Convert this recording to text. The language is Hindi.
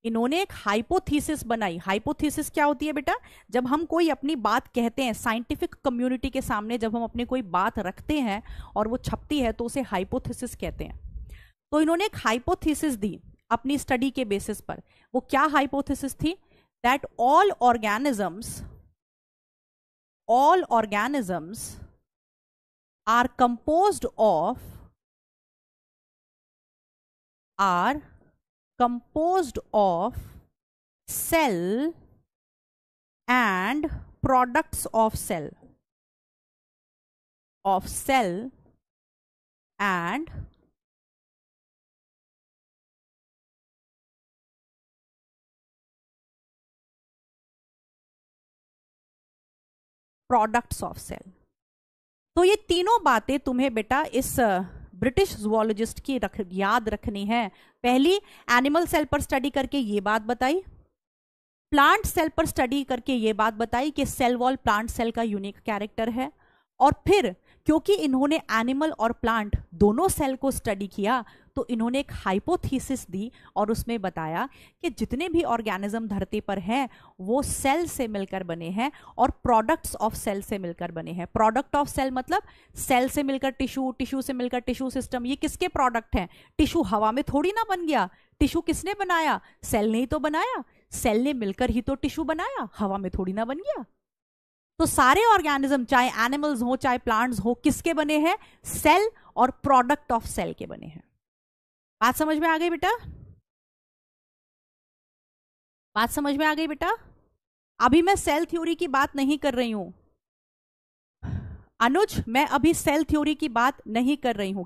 इन्होंने एक हाइपोथीसिस बनाई। हाइपोथीसिस क्या होती है बेटा? जब हम कोई अपनी बात कहते हैं साइंटिफिक कम्युनिटी के सामने, जब हम अपनी कोई बात रखते हैं और वो छपती है तो उसे हाइपोथीसिस कहते हैं। तो इन्होंने एक हाइपोथीसिस दी अपनी स्टडी के बेसिस पर। वो क्या हाइपोथीसिस थी? That all organisms are composed of cell and products of cell and products of cell। तो ये तीनों बातें तुम्हें बेटा इस ब्रिटिश जूलॉजिस्ट की याद रखनी है। पहली, एनिमल सेल पर स्टडी करके ये बात बताई, प्लांट सेल पर स्टडी करके ये बात बताई कि सेल वॉल प्लांट सेल का यूनिक कैरेक्टर है। और फिर क्योंकि इन्होंने एनिमल और प्लांट दोनों सेल को स्टडी किया तो इन्होंने एक हाइपोथीसिस दी और उसमें बताया कि जितने भी ऑर्गेनिज्म धरती पर हैं वो सेल से मिलकर बने हैं और प्रोडक्ट्स ऑफ सेल से मिलकर बने हैं। प्रोडक्ट ऑफ सेल मतलब सेल से मिलकर टिश्यू, टिश्यू से मिलकर टिश्यू सिस्टम। ये किसके प्रोडक्ट हैं? टिश्यू हवा में थोड़ी ना बन गया। टिश्यू किसने बनाया? सेल ने ही तो बनाया। सेल ने मिलकर ही तो टिश्यू बनाया, हवा में थोड़ी ना बन गया। तो सारे ऑर्गेनिज्म, चाहे एनिमल्स हो चाहे प्लांट्स हो, किसके बने हैं? सेल और प्रोडक्ट ऑफ सेल के बने हैं। बात समझ में आ गई बेटा? बात समझ में आ गई बेटा? अभी मैं सेल थ्योरी की बात नहीं कर रही हूं अनुज, मैं अभी सेल थ्योरी की बात नहीं कर रही हूं।